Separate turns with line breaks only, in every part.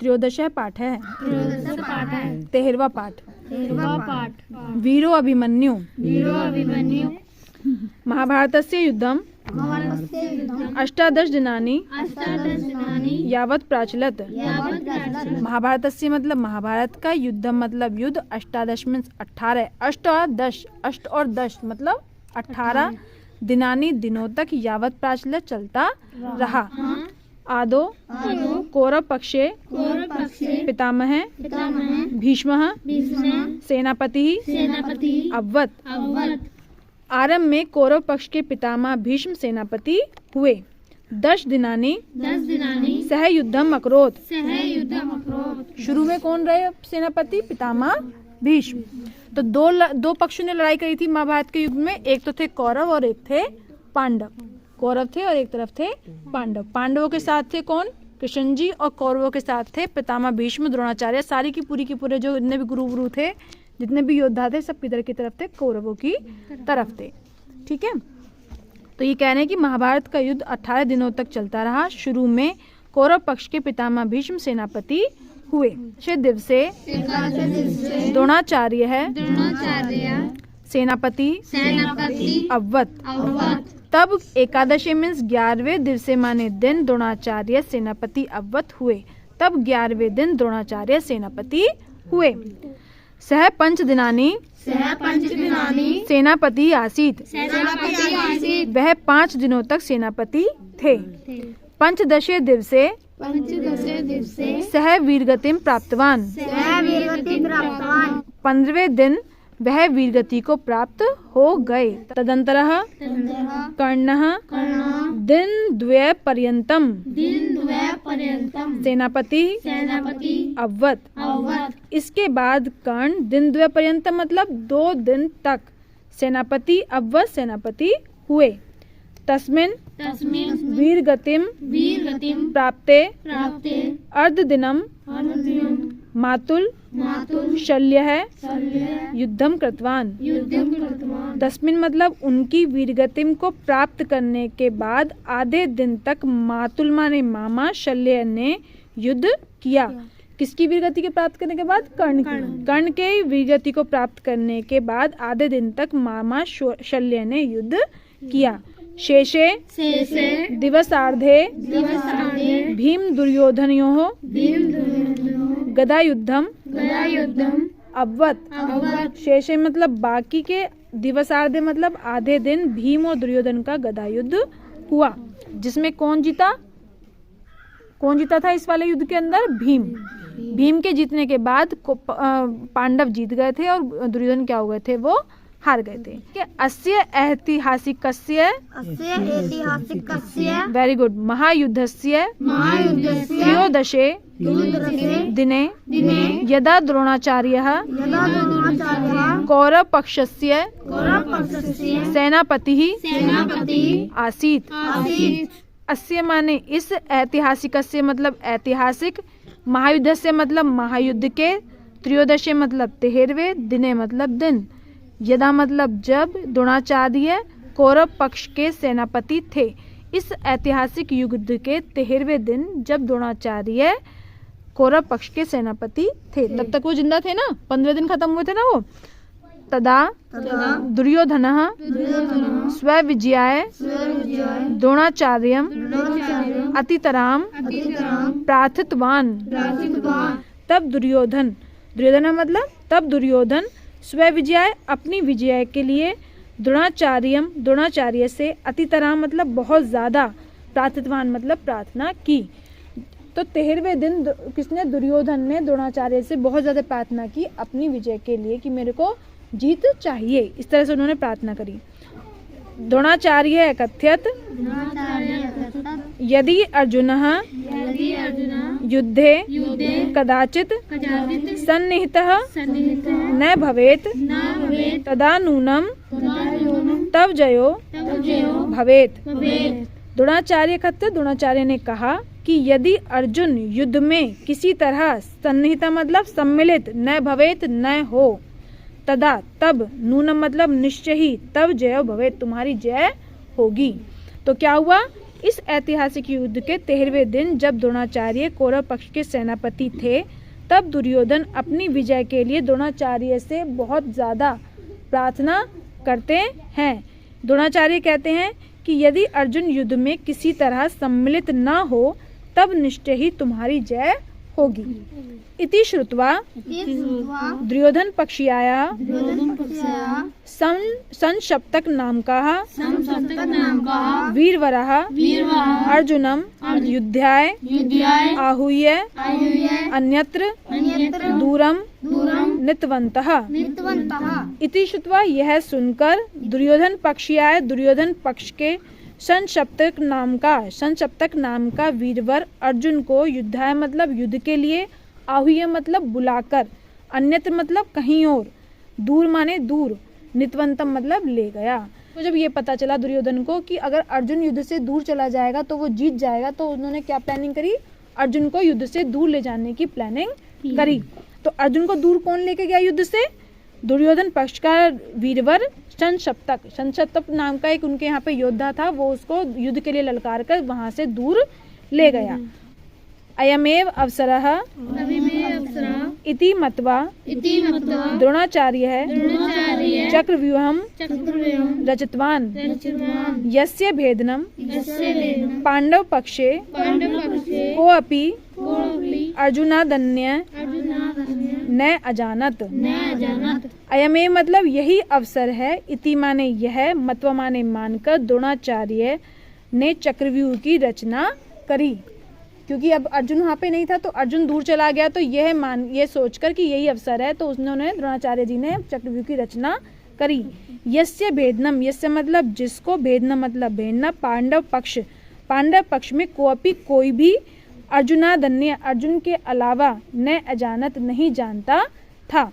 त्रयोदश पाठ है। 13वां पाठ। वीरो अभिमन्यु। महाभारतस्य युद्धम 18 दिनानि यावत् प्राचलत। महाभारतस्य मतलब महाभारत का, युद्धम मतलब युद्ध, 18 मीन्स 18, 8 और 10, 8 और 10 मतलब 18 दिनानि दिनों तक, यावत् प्राचलत चलता रहा। आदो कौरव पक्षे पितामह भीष्मः सेनापति अभवत्। आरंभ में कौरव पक्ष के पितामह भीष्म सेनापति हुए। 10 दिनानि सह युद्धम अकरोत्। शुरू में कौन रहे सेनापति? पितामह भीष्म। तो दो पक्षों ने लड़ाई करी थी महाभारत के युग में। एक तो थे कौरव और एक थे पांडव। कौरव थे और एक तरफ थे पांडव। पांडवों के साथ थे कौन? कृष्ण जी। और कौरवों के साथ थे पितामह भीष्म, द्रोणाचार्य, सारी की पूरे जो जितने भी गुरु थे, जितने भी योद्धा थे, सब किधर की तरफ थे? कौरवों की तरफ थे। ठीक है। तो ये कह रहे हैं कि महाभारत का युद्ध 18 दिनों तक चलता रहा। शुरू में कौरव पक्ष के पितामह भीष्म सेनापति हुए। दिवसे द्रोणाचार्य है सेनापति अभवत्। तब एकादशी मीन्स 11वें दिवसे माने दिन द्रोणाचार्य सेनापति अभवत् हुए। तब 11वें दिन द्रोणाचार्य सेनापति हुए। सह पंच दिनानि सेनापति आसीत। वह 5 दिनों तक सेनापति थे। पंचदशे दिवसे सह वीरगतिम प्राप्तवान। 15वें दिन वह वीरगति को प्राप्त हो गए। तदंतरः कर्णः दिन द्वय पर्यंतम सेनापति अभवत्। इसके बाद कर्ण दिन द्वय पर्यंतम मतलब 2 दिन तक सेनापति अभवत्, सेनापति हुए। तस्मिन् वीरगतिम प्राप्ते अर्धदिनम मातुल शल्यः युद्धम कृतवान। तस्मिन् मतलब उनकी वीरगतिम को प्राप्त करने के बाद आधे दिन तक मातुल माने मामा, शल्य ने युद्ध किया। किसकी वीरगति के प्राप्त करने के बाद? कर्ण के वीरगति को प्राप्त करने के बाद आधे दिन तक मामा शल्य ने युद्ध किया। शेषे दिवसार्धे भीम दुर्योधनयोः गदायुद्धम अभवत्। शेषे मतलब बाकी के, दिवसार्धे मतलब आधे दिन भीम और दुर्योधन का गदा युद्ध हुआ। जिसमें कौन जीता? कौन जीता था इस वाले युद्ध के अंदर? भीम के जीतने के बाद पांडव जीत गए थे और दुर्योधन क्या हो गए थे? वो हार गए थे। अस्य ऐतिहासिकस्य वेरी गुड महायुद्धस्य त्रयोदशे दिने यदा द्रोणाचार्यः कौरव पक्षस्य सेनापतिः आसीत्। अस्य माने इस, ऐतिहासिकस्य मतलब ऐतिहासिक, महायुद्धस्य मतलब महायुद्ध के, त्रयोदशे मतलब 13वें, दिने मतलब दिन, यदा मतलब जब द्रोणाचार्य कौरव पक्ष के सेनापति थे। इस ऐतिहासिक युद्ध के 13वें दिन जब द्रोणाचार्य कौरव पक्ष के सेनापति थे, तब तक वो जिंदा थे ना, 15 दिन खत्म हुए थे ना वो। तदा दुर्योधनः स्वविजयाय द्रोणाचार्यम् अतितराम प्रार्थितवान। तब दुर्योधन मतलब तब दुर्योधन स्वविजय अपनी विजय के लिए द्रोणाचार्य से अतितराम मतलब बहुत ज़्यादा, प्रार्थितवान मतलब प्रार्थना की। तो 13वें दिन किसने? दुर्योधन ने द्रोणाचार्य से बहुत ज़्यादा प्रार्थना की अपनी विजय के लिए कि मेरे को जीत चाहिए। इस तरह से उन्होंने प्रार्थना करी। द्रोणाचार्य अकथयत यदि अर्जुनः युद्धे कदाचित् सन्निहितः न भवेत् तदा नूनं तव जयो भवेत्। द्रोणाचार्य ने कहा कि यदि अर्जुन युद्ध में किसी तरह सन्निहित मतलब सम्मिलित न भवेत न हो, तदा तब, नूनम मतलब निश्चय ही, तब जय भवेत तुम्हारी जय होगी। तो क्या हुआ इस ऐतिहासिक युद्ध के 13वें दिन जब द्रोणाचार्य कौरव पक्ष के सेनापति थे, तब दुर्योधन अपनी विजय के लिए द्रोणाचार्य से बहुत ज़्यादा प्रार्थना करते हैं। द्रोणाचार्य कहते हैं कि यदि अर्जुन युद्ध में किसी तरह सम्मिलित न हो तब निश्चय ही तुम्हारी जय होगी। इति श्रुत्वा दुर्योधन पक्षीयाय संशप्तक नामकाः वीरवरः अर्जुनम् युद्धाय आहूय अन्यत्र दूरं नीतवन्तः। इति श्रुत्वा यह सुनकर दुर्योधन पक्षीयाय दुर्योधन पक्ष के संशप्तक नाम का वीरवर अर्जुन को युद्धाय मतलब युद्ध के लिए, आहूय मतलब बुलाकर, अन्यत्र मतलब कहीं और, दूर माने दूर, नीतवंतम मतलब ले गया। तो जब ये पता चला दुर्योधन को कि अगर अर्जुन युद्ध से दूर चला जाएगा तो वो जीत जाएगा, तो उन्होंने क्या प्लानिंग करी, अर्जुन को युद्ध से दूर ले जाने की प्लानिंग करी। तो अर्जुन को दूर कौन लेके गया युद्ध से? दुर्योधन पक्ष का वीरवर संशप्तक नाम का एक उनके यहाँ पे योद्धा था, वो उसको युद्ध के लिए ललकार कर वहां से दूर ले गया। अयमेव अवसरः इति मत्वा द्रोणाचार्यः चक्रव्यूहं रचितवान् यस्य भेदनं पांडव पक्षे कोऽपि अर्जुनादन्य न अजानत। अयमेव मतलब यही अवसर है, इति माने यह, मत्वा माने मानकर, द्रोणाचार्य ने चक्रव्यूह की रचना करी। क्योंकि अब अर्जुन वहाँ पे नहीं था तो अर्जुन दूर चला गया, तो ये सोचकर कि यही अवसर है तो उन्होंने द्रोणाचार्य जी ने चक्रव्यूह की रचना करी। यस्य भेदनम, यस्य मतलब जिसको, भेदनम मतलब भेदना, पांडव पक्ष में कोई भी अर्जुनादन्य अर्जुन के अलावा न अजानत नहीं जानता था।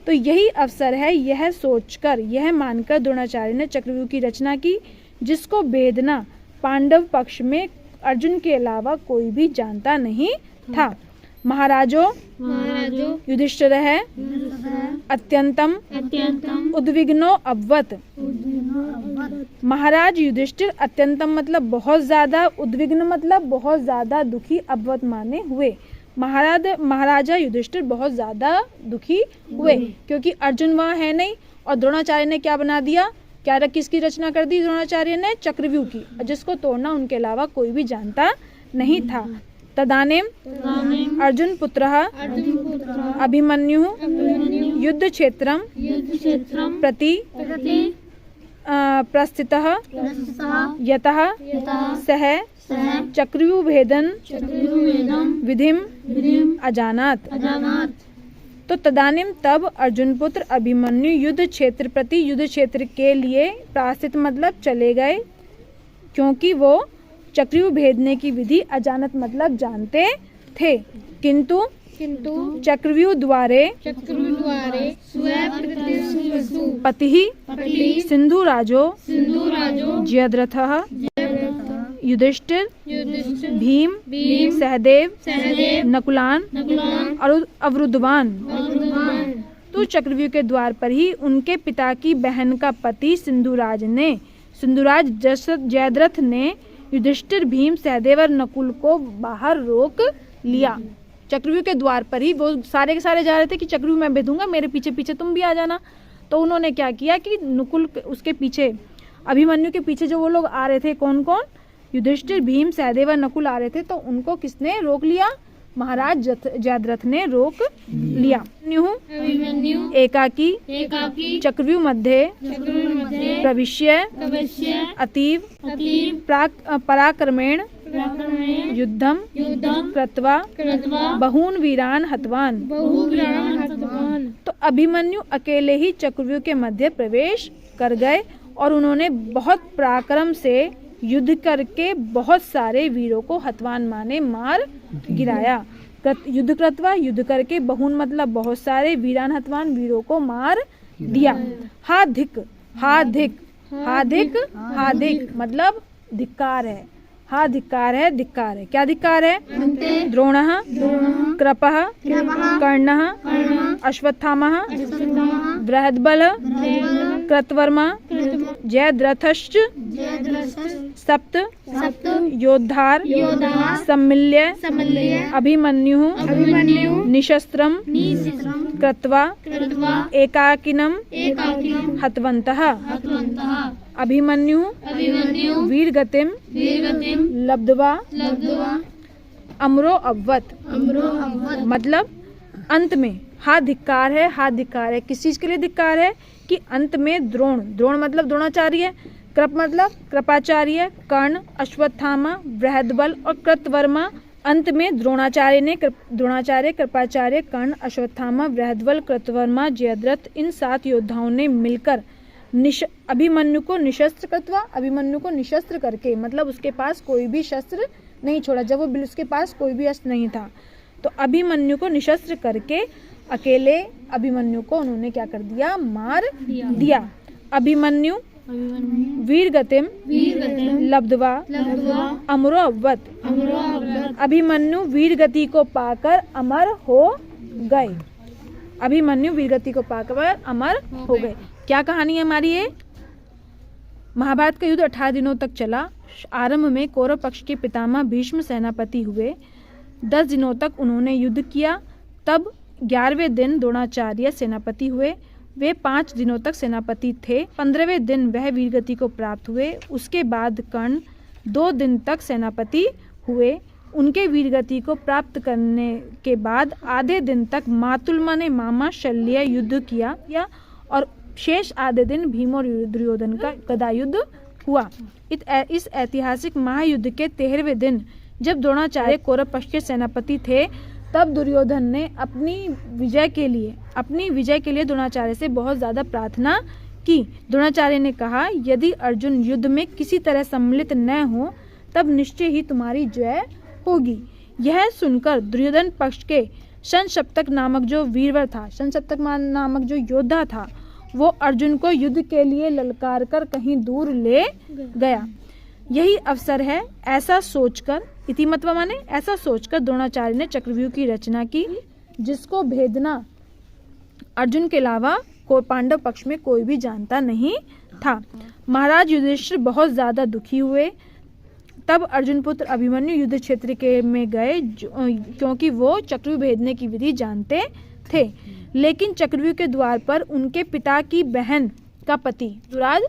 तो यही अवसर है, यह सोचकर, यह मानकर द्रोणाचार्य ने चक्रव्यूह की रचना की, जिसको भेदना पांडव पक्ष में अर्जुन के अलावा कोई भी जानता नहीं था। महाराजो युधिष्ठिर है अत्यंतम उद्विग्नो अभवत। महाराज युधिष्ठिर अत्यंतम मतलब बहुत ज्यादा, उद्विग्न मतलब बहुत ज्यादा दुखी, अभवत माने हुए। महाराजा युधिष्ठिर बहुत ज्यादा दुखी हुए क्योंकि अर्जुन वहाँ है नहीं, और द्रोणाचार्य ने क्या बना दिया, किसकी रचना कर दी द्रोणाचार्य ने, चक्रव्यूह की, जिसको तोड़ना उनके अलावा कोई भी जानता नहीं था। तदानीम अर्जुन पुत्रः अभिमन्युः युद्ध क्षेत्रं प्रति प्रस्थितः यतः सः चक्रव्यूह भेदन विधिम अजानात। तो तदानीम तब अर्जुन पुत्र अभिमन्यु युद्ध क्षेत्र के लिए प्रास्थित मतलब चले गए, क्योंकि वो चक्रव्यूह भेदने की विधि अजानत मतलब जानते थे। किंतु चक्रव्यूह द्वारे पतिः सिंधुराजो जयद्रथः युधिष्ठिर भीम सहदेव नकुलान अवरुद्धवान। तो चक्रव्यूह के द्वार पर ही उनके पिता की बहन का पति सिंधुराज जयद्रथ ने युधिष्ठिर भीम सहदेव और नकुल को बाहर रोक लिया। चक्रव्यूह के द्वार पर ही वो सारे के सारे जा रहे थे कि चक्रव्यूह मैं भेदूंगा, मेरे पीछे पीछे तुम भी आ जाना। तो उन्होंने क्या किया कि नकुल उसके पीछे, अभिमन्यु के पीछे जो वो लोग आ रहे थे, कौन कौन, युधिष्ठिर भीम सहदेव और नकुल आ रहे थे, तो उनको किसने रोक लिया, महाराज जयद्रथ ने रोक लिया। एकाकी चक्रव्यूह मध्ये प्रविश्य अतीव पराक्रमेण युद्धम कृत्वा बहून वीरान हतवान। तो अभिमन्यु अकेले ही चक्रव्यूह के मध्य प्रवेश कर गए और उन्होंने बहुत पराक्रम से युद्ध करके बहुत सारे वीरों को हतवान माने मार गिराया। युद्ध करके, बहुन मतलब बहुत सारे, वीरान हतवान वीरों को मार दिया। हाधिक मतलब धिक्कार है, धिक्कार है। क्या धिक्कार है? द्रोणः कृपः कर्णः अश्वत्थामः बृहद्बल कृतवर्मा जयद्रथश्च सप्त योद्धार सम्मिल्य अभिमन्यु निशस्त्रम कृत्वा एकाकिनम हतवन्तः अभिमन्यु वीरगतिम लब्ध्वा अमरो अभवत्। मतलब अंत में हा धिक्कार है, हा धिक्कार है। किस चीज के लिए धिक्कार है? कि अंत में द्रोण मतलब द्रोणाचार्य, कृप मतलब कृपाचार्य, कर्ण, अश्वत्थामा, बृहद्बल और कृतवर्मा। अंत में द्रोणाचार्य, कृपाचार्य, कर्ण, अश्वत्थामा, बृहद्बल, कृतवर्मा, जयद्रथ इन 7 योद्धाओं ने मिलकर अभिमन्यु को निशस्त्र कृत्वा, अभिमन्यु को निशस्त्र करके, मतलब उसके पास कोई भी शस्त्र नहीं छोड़ा, जब वो उसके पास कोई भी अस्त्र नहीं था, तो अभिमन्यु को निशस्त्र करके अकेले अभिमन्यु को उन्होंने क्या कर दिया? मार दिया। अभिमन्यु वीरगतिम लब्ध्वा अमरो अभवत्। अभिमन्यु वीरगति को पाकर अमर हो गए। अभिमन्यु वीरगति को पाकर अमर हो गए। क्या कहानी है हमारी ये? महाभारत का युद्ध 18 दिनों तक चला। आरंभ में कौरव पक्ष के पितामह भीष्म सेनापति हुए। 10 दिनों तक उन्होंने युद्ध किया। तब 11वें दिन द्रोणाचार्य सेनापति हुए। वे 5 दिनों तक सेनापति थे। 15वें दिन वह वीरगति को प्राप्त हुए। उसके बाद कर्ण 2 दिन तक सेनापति हुए। उनके वीरगति को प्राप्त करने के बाद आधे दिन तक मातुलमा ने मामा शल्य युद्ध किया और शेष आधे दिन भीम और दुर्योधन का गदा युद्ध हुआ। इस ऐतिहासिक महायुद्ध के 13वें दिन जब द्रोणाचार्य कौरव पक्ष के सेनापति थे, तब दुर्योधन ने अपनी विजय के लिए द्रोणाचार्य से बहुत ज़्यादा प्रार्थना की। द्रोणाचार्य ने कहा, यदि अर्जुन युद्ध में किसी तरह सम्मिलित न हो तब निश्चय ही तुम्हारी जय होगी। यह सुनकर दुर्योधन पक्ष के संशप्तक नामक जो वीरवर था, संशप्तक नामक जो योद्धा था, वो अर्जुन को युद्ध के लिए ललकार कर कहीं दूर ले गया। यही अवसर है, ऐसा सोचकर, इति मतवा माने ऐसा सोचकर द्रोणाचार्य ने चक्रव्यूह की रचना की, जिसको भेदना अर्जुन के अलावा कोई पांडव पक्ष में कोई भी जानता नहीं था। महाराज युधिष्ठिर बहुत ज्यादा दुखी हुए। तब अर्जुन पुत्र अभिमन्यु युद्ध क्षेत्र में गए, क्योंकि वो चक्रव्यूह भेदने की विधि जानते थे। लेकिन चक्रव्यूह के द्वार पर उनके पिता की बहन का पति दुराज,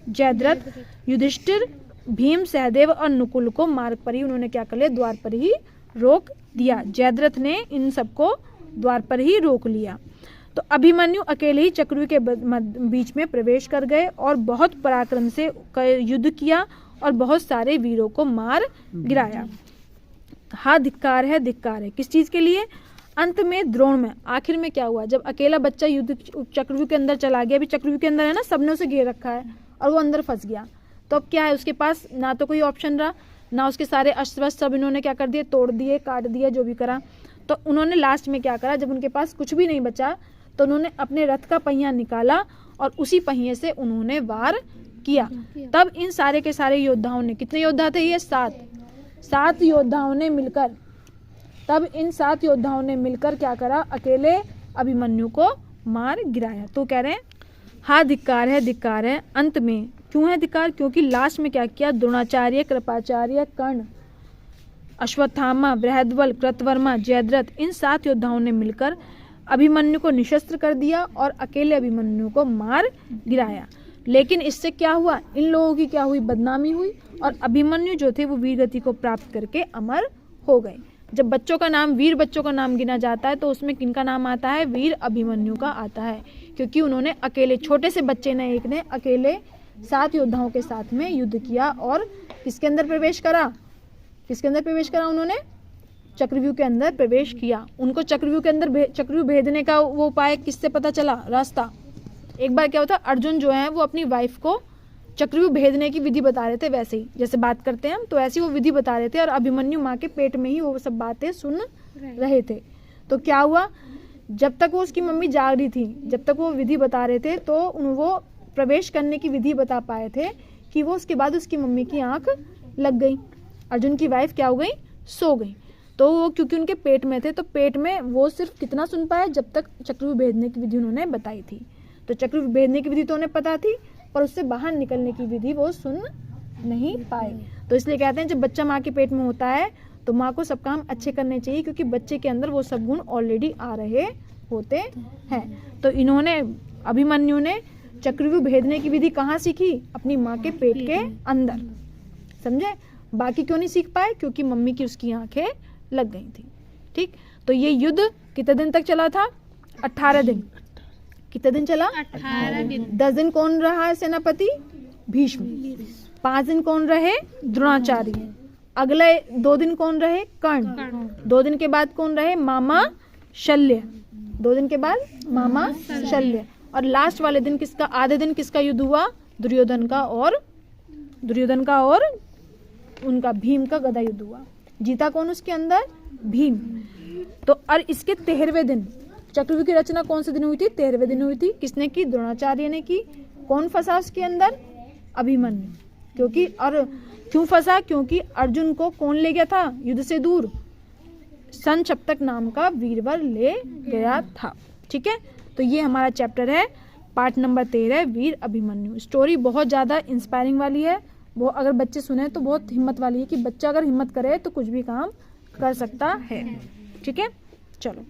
जयद्रथ, युधिष्ठिर, भीम, सहदेव और नकुल को मार्ग पर ही उन्होंने क्या कर लिया? द्वार पर ही रोक दिया। जयद्रथ ने इन सबको द्वार पर ही रोक लिया। तो अभिमन्यु अकेले ही चक्रव्यूह के बीच में प्रवेश कर गए और बहुत पराक्रम से युद्ध किया और बहुत सारे वीरों को मार गिराया। हाँ, धिक्कार है, धिक्कार है। किस चीज के लिए? अंत में द्रोण में आखिर में क्या हुआ? जब अकेला बच्चा युद्ध चक्रव्यूह के अंदर चला गया, अभी चक्रव्यूह के अंदर है ना, सबने उसे घेर रखा है और वो अंदर फंस गया, तो अब क्या है? उसके पास ना तो कोई ऑप्शन रहा, ना उसके सारे अस्त्र सब इन्होंने क्या कर दिए? तोड़ दिए, काट दिए, जो भी करा। तो उन्होंने लास्ट में क्या करा? जब उनके पास कुछ भी नहीं बचा तो उन्होंने अपने रथ का पहिया निकाला और उसी पहिए से उन्होंने वार किया। तब इन सारे के सारे योद्धाओं ने, कितने योद्धा थे ये? 7 योद्धाओं ने मिलकर, तब इन 7 योद्धाओं ने मिलकर क्या करा? अकेले अभिमन्यु को मार गिराया। तो कह रहे हैं हाँ, धिक्कार है, धिक्कार है। अंत में क्यों है धिक्कार? क्योंकि लास्ट में क्या किया? द्रोणाचार्य, कृपाचार्य, कर्ण, अश्वत्थामा, बृहद्बल, कृतवर्मा, जयद्रथ इन 7 योद्धाओं ने मिलकर अभिमन्यु को निशस्त्र कर दिया और अकेले अभिमन्यु को मार गिराया। लेकिन इससे क्या हुआ? इन लोगों की क्या हुई? बदनामी हुई और अभिमन्यु जो थे वो वीरगति को प्राप्त करके अमर हो गए। जब बच्चों का नाम, वीर बच्चों का नाम गिना जाता है, तो उसमें किनका नाम आता है? वीर अभिमन्यु का आता है, क्योंकि उन्होंने अकेले, छोटे से बच्चे ने, एक ने अकेले 7 योद्धाओं के साथ में युद्ध किया और किसके अंदर प्रवेश करा? किसके अंदर प्रवेश करा? उन्होंने चक्रव्यूह के अंदर प्रवेश किया। उनको चक्रव्यूह के अंदर चक्रव्यूह भेदने का वो उपाय किससे पता चला? रास्ता। एक बार क्या होता, अर्जुन जो है वो अपनी वाइफ को चक्रव्यूह भेदने की विधि बता रहे थे, वैसे ही जैसे बात करते हैं हम, तो ऐसी वो विधि बता रहे थे और अभिमन्यु माँ के पेट में ही वो सब बातें सुन रहे थे। तो क्या हुआ, जब तक वो उसकी मम्मी जाग रही थी, जब तक वो विधि बता रहे थे, तो वो प्रवेश करने की विधि बता पाए थे कि वो उसके बाद उसकी मम्मी की आंख लग गई, अर्जुन की वाइफ क्या हो गई? सो गई। तो वो क्योंकि उनके पेट में थे, तो पेट में वो सिर्फ कितना सुन पाए? जब तक चक्रव्यूह भेदने की विधि उन्होंने बताई थी। तो चक्रव्यूह भेदने की विधि तो उन्हें पता थी, पर उससे बाहर निकलने की विधि वो सुन नहीं पाए। तो इसलिए कहते हैं जब बच्चा माँ के पेट में होता है तो माँ को सब काम अच्छे करने चाहिए, क्योंकि बच्चे के अंदर वो सब गुण ऑलरेडी आ रहे होते हैं। तो इन्होंने, अभिमन्यु ने चक्रव्यूह भेदने की विधि कहाँ सीखी? अपनी माँ के पेट के अंदर, समझे? बाकी क्यों नहीं सीख पाए? क्योंकि मम्मी की उसकी आंखें लग गई थी। ठीक, तो ये युद्ध कितने दिन तक चला था? 18 दिन। कितने दिन चला?
18 दिन।
10 दिन कौन रहा है सेनापति? भीष्म। 5 दिन कौन रहे? द्रोणाचार्य। अगले 2 दिन कौन रहे? कर्ण। 2 दिन के बाद कौन रहे? मामा शल्य। 2 दिन के बाद मामा शल्य। और लास्ट वाले दिन किसका, आधे दिन किसका युद्ध हुआ? दुर्योधन का और उनका भीम का गदा युद्ध हुआ। जीता कौन उसके अंदर? भीम। तो और इसके 13वें दिन, चक्रव्यूह की रचना कौन से दिन हुई थी? 13वें दिन हुई थी। किसने की? द्रोणाचार्य ने की। कौन फंसा उसके अंदर? अभिमन्यु। क्योंकि, और क्यों फंसा? क्योंकि अर्जुन को कौन ले गया था युद्ध से दूर? संक्षप्तक नाम का वीरवर ले गया था। ठीक है, तो ये हमारा चैप्टर है, पार्ट नंबर 13, वीर अभिमन्यु। स्टोरी बहुत ज़्यादा इंस्पायरिंग वाली है। वो अगर बच्चे सुने तो बहुत हिम्मत वाली है, कि बच्चा अगर हिम्मत करे तो कुछ भी काम कर सकता है। ठीक है, चलो।